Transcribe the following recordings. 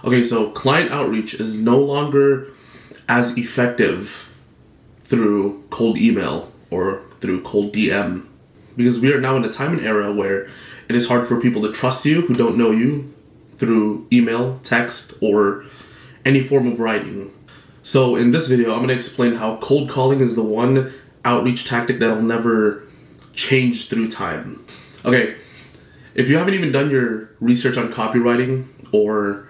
Okay, so client outreach is no longer as effective through cold email or through cold DM, because we are now in a time and era where it is hard for people to trust you who don't know you through email, text, or any form of writing. So in this video, I'm going to explain how cold calling is the one outreach tactic that will never change through time. Okay, if you haven't even done your research on copywriting or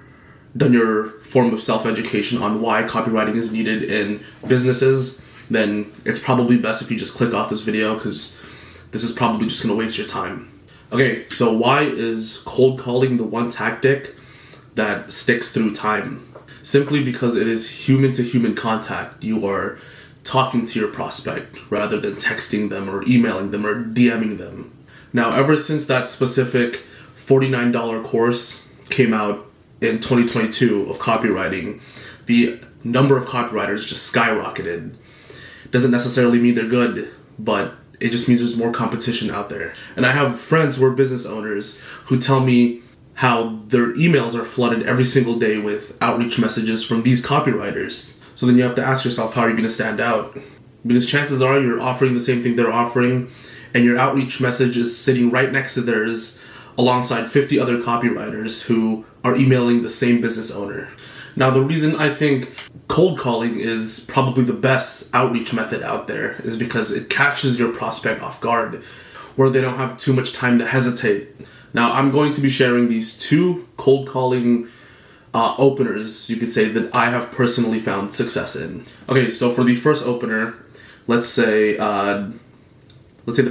done your form of self-education on why copywriting is needed in businesses, then it's probably best if you just click off this video, because this is probably just going to waste your time. Okay, so why is cold calling the one tactic that sticks through time? Simply because it is human-to-human contact. You are talking to your prospect rather than texting them or emailing them or DMing them. Now, ever since that specific $49 course came out in 2022 of copywriting, the number of copywriters just skyrocketed. Doesn't necessarily mean they're good, but it just means there's more competition out there. And I have friends who are business owners who tell me how their emails are flooded every single day with outreach messages from these copywriters. So then you have to ask yourself, how are you going to stand out? Because chances are you're offering the same thing they're offering, and your outreach message is sitting right next to theirs alongside 50 other copywriters who are emailing the same business owner. Now, the reason I think cold calling is probably the best outreach method out there is because it catches your prospect off guard, where they don't have too much time to hesitate. Now, I'm going to be sharing these two cold calling openers, you could say, that I have personally found success in. Okay, so for the first opener, let's say the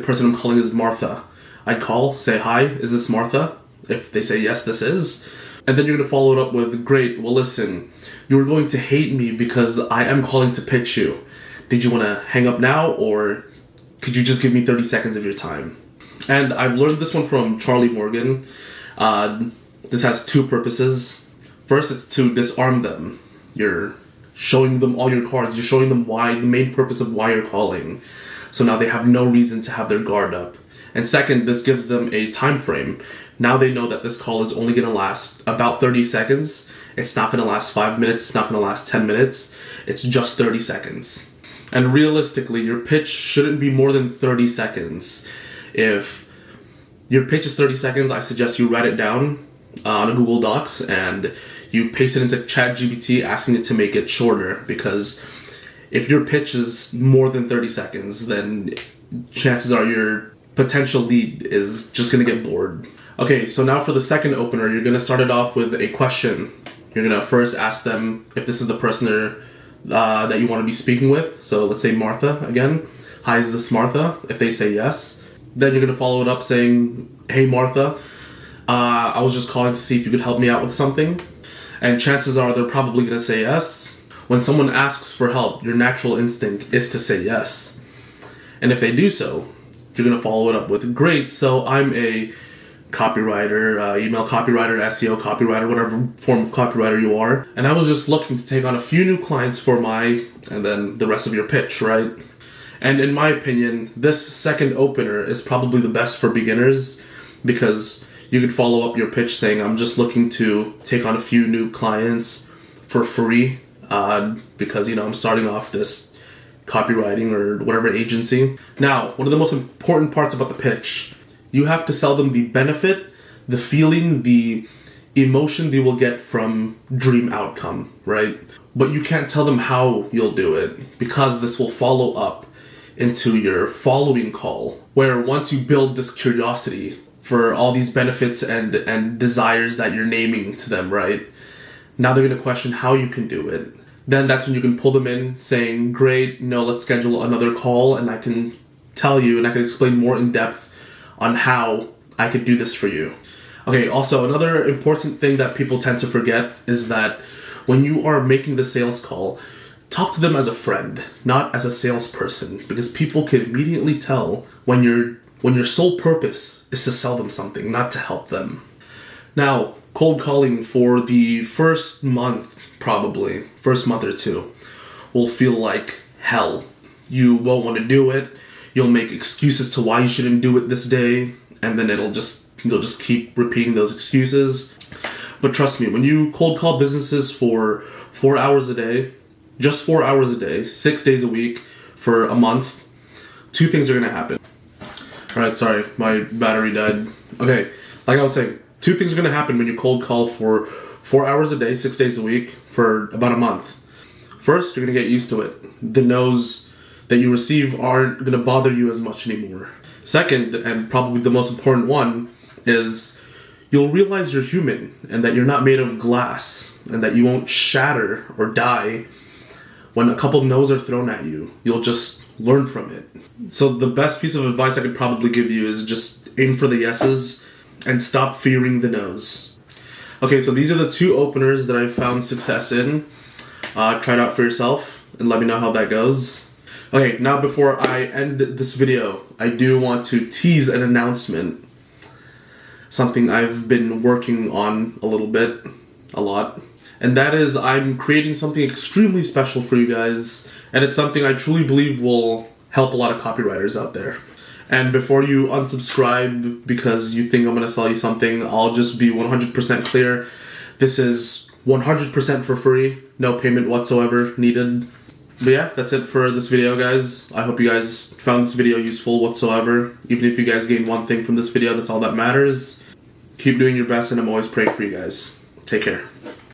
person I'm calling is Martha. I'd call, say, hi, is this Martha? If they say yes, this is. And then you're going to follow it up with, great, well listen, you're going to hate me because I am calling to pitch you. Did you want to hang up now, or could you just give me 30 seconds of your time? And I've learned this one from Charlie Morgan. This has two purposes. First, it's to disarm them. You're showing them all your cards. You're showing them why, the main purpose of why you're calling. So now they have no reason to have their guard up. And second, this gives them a time frame. Now they know that this call is only going to last about 30 seconds. It's not going to last 5 minutes. It's not going to last 10 minutes. It's just 30 seconds. And realistically, your pitch shouldn't be more than 30 seconds. If your pitch is 30 seconds, I suggest you write it down on a Google Docs and you paste it into ChatGPT asking it to make it shorter, because if your pitch is more than 30 seconds, then chances are your potential lead is just going to get bored. Okay, so now for the second opener, you're going to start it off with a question. You're going to first ask them if this is the person that you want to be speaking with. So let's say Martha again. Hi, is this Martha? If they say yes, then you're going to follow it up saying, hey Martha, I was just calling to see if you could help me out with something. And chances are they're probably going to say yes. When someone asks for help, your natural instinct is to say yes. And if they do so, you're going to follow it up with, great, so I'm a copywriter, email copywriter, SEO copywriter, whatever form of copywriter you are. And I was just looking to take on a few new clients for and then the rest of your pitch, right? And in my opinion, this second opener is probably the best for beginners, because you could follow up your pitch saying, I'm just looking to take on a few new clients for free, because, I'm starting off this copywriting or whatever agency. Now, one of the most important parts about the pitch, you have to sell them the benefit, the feeling, the emotion they will get from dream outcome, right? But you can't tell them how you'll do it, because this will follow up into your following call, where once you build this curiosity for all these benefits and desires that you're naming to them, right? Now they're going to question how you can do it. Then that's when you can pull them in saying, great, let's schedule another call and I can tell you and I can explain more in depth on how I could do this for you. Okay, also another important thing that people tend to forget is that when you are making the sales call, talk to them as a friend, not as a salesperson, because people can immediately tell when your sole purpose is to sell them something, not to help them. Now, cold calling for the first month or two, will feel like hell. You won't want to do it. You'll make excuses to why you shouldn't do it this day, and then you'll just keep repeating those excuses. But trust me, when you cold call businesses for 4 hours a day, just 4 hours a day, 6 days a week for a month, two things are going to happen. Alright, sorry, my battery died. Okay, like I was saying, two things are going to happen when you cold call for 4 hours a day, 6 days a week for about a month. First, you're going to get used to it. The no's that you receive aren't going to bother you as much anymore. Second, and probably the most important one, is you'll realize you're human and that you're not made of glass and that you won't shatter or die when a couple no's are thrown at you. You'll just learn from it. So the best piece of advice I could probably give you is just aim for the yeses and stop fearing the no's. Okay, so these are the two openers that I found success in. Try it out for yourself and let me know how that goes. Okay, now before I end this video, I do want to tease an announcement. Something I've been working on a lot. And that is I'm creating something extremely special for you guys. And it's something I truly believe will help a lot of copywriters out there. And before you unsubscribe because you think I'm going to sell you something, I'll just be 100% clear. This is 100% for free. No payment whatsoever needed. But yeah, that's it for this video, guys. I hope you guys found this video useful whatsoever. Even if you guys gained one thing from this video, that's all that matters. Keep doing your best, and I'm always praying for you guys. Take care.